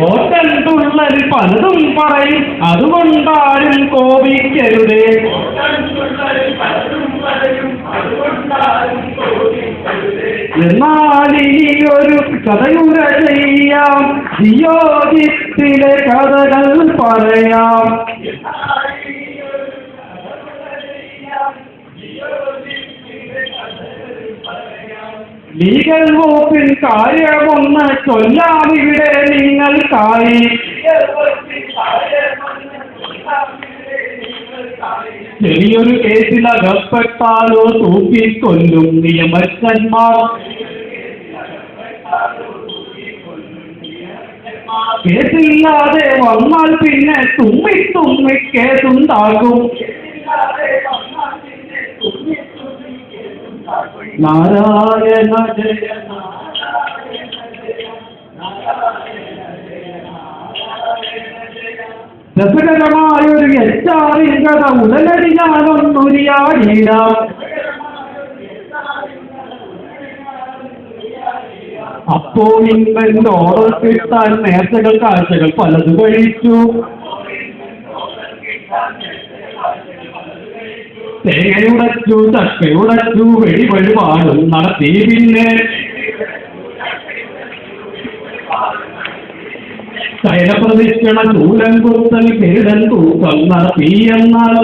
ഓട്ടൻ തുള്ളൽ പലതും പറയും, അതുകൊണ്ടാരും കോപിക്കരുതേ. എന്നാൽ ഇനി ഒരു കഥയുര ചെയ്യാം, ജിയോജിത്തിലെ കഥകൾ പറയാം. ലീഗൽ വകുപ്പിൽ കാര്യമൊന്ന് ചൊല്ലാം ഇവിടെ നിങ്ങൾക്കായി. ചെറിയൊരു കേസിലകപ്പെട്ടാലോ തൂക്കിക്കൊല്ലും നിയമജ്ഞന്മാർ. കേസില്ലാതെ വന്നാൽ പിന്നെ തുമ്മി തുമ്മി കേസുണ്ടാകും. നാരായണ ജയ രസകരമായൊരു എച്ചാറിൻ കഥ ഉടനടി ഞാനൊന്നുരിയാടിയിടാം. അപ്പോൾ ഇന്നെന്റെ ഓർഡർ കിട്ടാൻ നേർച്ചകൾ കാഴ്ചകൾ പലത് കഴിച്ചു. തേങ്ങയുടച്ചു, ചക്കയുടച്ചു, വെടിവഴിപാടും നടത്തി. പിന്നെ ശൈലപ്രതിഷ്ഠണ, ചൂലം കുത്തൽ, കേടൻ തൂക്കം നടത്തി. എന്നാൽ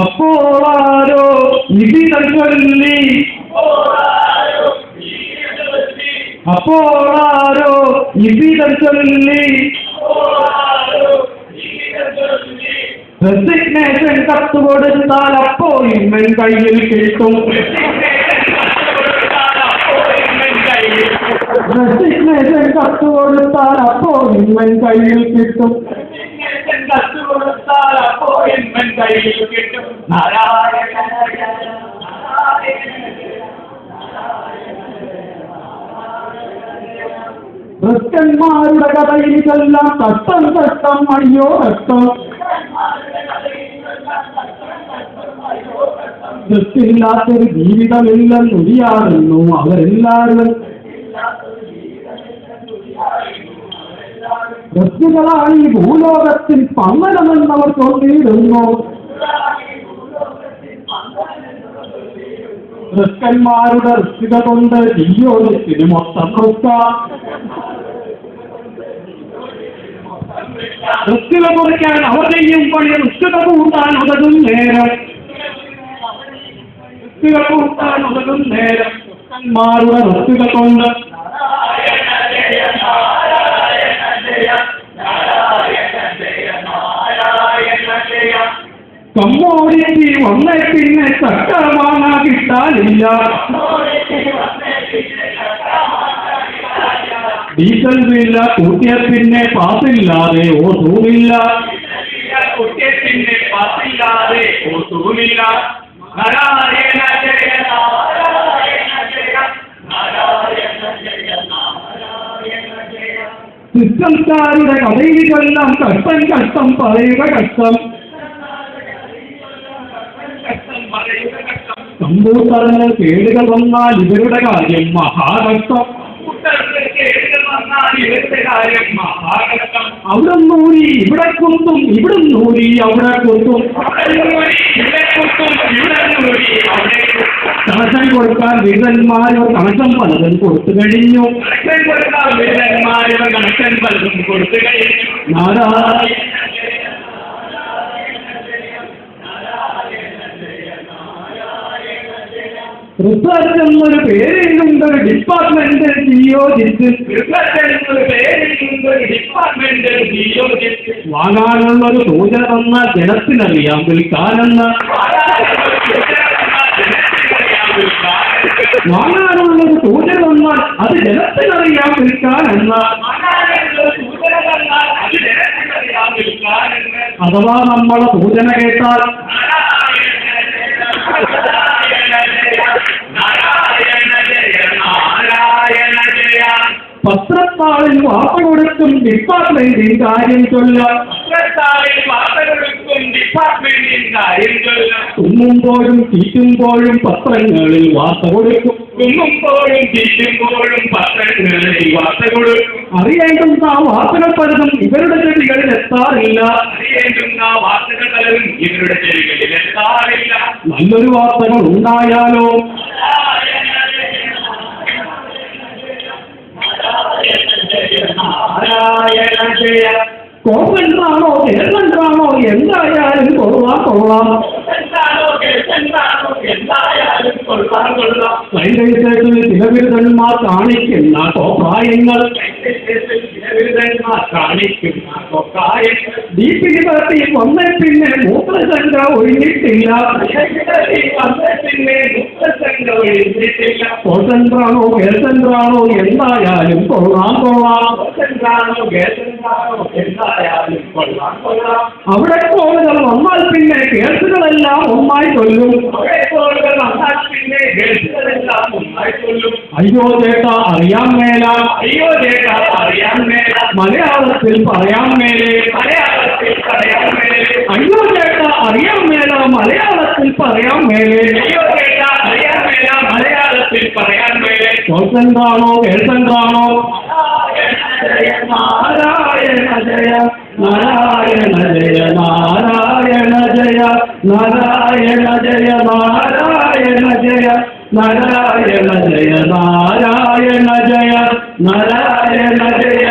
അപ്പോളാരോ നിധികൾ ചൊല്ലി, അപ്പോളാരോ നിധികൾ ചൊല്ലി റെസിഗ്നേഷൻ കത്ത് കൊടുത്താൽ അപ്പോയിന്റ്മെന്റ് കയ്യിൽ കിട്ടും. റെസിഗ്നേഷൻ കത്ത് കൊടുത്താൽ അപ്പോയിന്റ്മെന്റ് കയ്യിൽ കിട്ടും. ഭക്തന്മാരുടെ കഥയിൽ ചെല്ലാം കഷ്ടം കഷ്ടം അയ്യോ കഷ്ടം. ദൃഷ്ടില്ലാത്തൊരു ജീവിതമില്ലെന്നൊരിയാറുന്നു അവരെല്ലാവരും. ദൃഷ്ടികളാണ് ഈ ഭൂലോകത്തിൽ പമ്മനമെന്നവർ ചൊല്ലിയിടുന്നു. ദൃഷ്ടന്മാരുടെ ദൃഷ്ടിക കൊണ്ട് ജിയോജിത്തിന് മൊത്തം വൃത്ത. ദൃഷ്ടിക കുറയ്ക്കാൻ അവർ ചെയ്യും പണി ദൃഷ്ടിക കൂട്ടാൻ ഉതകും നേരം. ദൃഷ്ടിക കൂട്ടാൻ ഉതകും നേരം ദൃഷ്ടന്മാരുടെ ദൃഷ്ടിക കൊണ്ട്. കമ്മോഡിറ്റി വന്നേ പിന്നെ ചക്ക മാങ്ങ കിട്ടാനില്ല. ഡീസൽ വില കൂട്ടിയ പിന്നെ പാസില്ലാതെ ഓസൂമില്ല. സിസ്റ്റംകാരുടെ കഥയിൽ കൊല്ലാം കഷ്ടം കഷ്ടം പറയുക കഷ്ടം. കമ്പ്യൂട്ടറിന് കേടുകൾ വന്നാൽ ഇവരുടെ കാര്യം മഹാകഷ്ടം. അവിടെ നൂരി ഇവിടെ കുത്തും, ഇവിടെ നൂരി അവിടെ കുത്തും. കണക്ഷൻ കൊടുക്കാൻ വീരന്മാരോ കണക്ഷൻ പലതും കൊടുത്തു കഴിഞ്ഞു. കണക്ഷൻ പലതും കൊടുത്തു കഴിഞ്ഞു. നാരായണ റിസർച്ച് എന്നൊരു പേരിലുണ്ട് ഡിപ്പാർട്ട്മെന്റ് ജിയോജിത്ത്. വാങ്ങാനുള്ളൊരു സൂചന തന്നാൽ ജനത്തിനറിയാം വിൽക്കാനെന്ന്. വാങ്ങാനുള്ളൊരു സൂചന തന്നാൽ അത് ജനത്തിനറിയാം വിൽക്കാനെന്ന്. അഥവാ നമ്മളെ സൂചന കേട്ടാൽ പത്രത്താളിൽ വാർത്ത കൊടുക്കും ഡിപ്പാർട്ട്മെന്റിൽ കാര്യം ചൊല്ലാൻ. തുമ്മുമ്പോഴും ചീറ്റുമ്പോഴും പത്രങ്ങളിൽ വാർത്ത കൊടുക്കും. കുങ്ങുമ്പോഴും തിരിക്കുമ്പോഴും പത്രങ്ങളിൽ വാർത്തകൾ അറിയേണ്ടുന്ന വാർത്തകൾ പലതും ഇവരുടെ ചെവികളിൽ എത്താറില്ല. അറിയേണ്ടുന്ന വാർത്തകൾ പലതും ഇവരുടെ ചെവികളിൽ എത്താറില്ല. നല്ലൊരു വാർത്തകൾ ഉണ്ടായാലോ നാരായണ ജയ. കോപ്പൻറാണോ കേരളൻറാണോ എന്തായാലും കൊള്ളാം. റെയിൽവേ സ്റ്റേഷനിൽ ചില ബിരുദന്മാർ കാണിക്കുന്ന കോപ്രായങ്ങൾ ഡീപ്പിന് പറ്റി വന്നേ പിന്നെ മൂത്രശങ്ക ഒഴിഞ്ഞിട്ടില്ല. കോട്ടൻറാണോ കേൾസൻറാണോ എന്തായാലും കൊള്ളാം. അവിടെ കോളുകൾ വന്നാൽ പിന്നെ കേസുകളെല്ലാം ഒന്നായി കൊല്ലും. അയ്യോ ചേട്ടാ അറിയാൻ മേല, മലയാളത്തിൽ പറയാൻ മേലെ. അയ്യോ ചേട്ടാ അറിയാൻ മേല, മലയാളത്തിൽ പറയാൻ മേലെ. കോൾസെന്റാണോ കേൾസെന്റാണോ നാരായണ ജയ നാരായണ ജയ നാരായണ ജയ നാരായണ ജയ നാരായണ ജയ നാരായണ ജയ നാരായണ ജയ നാരായണ ജയ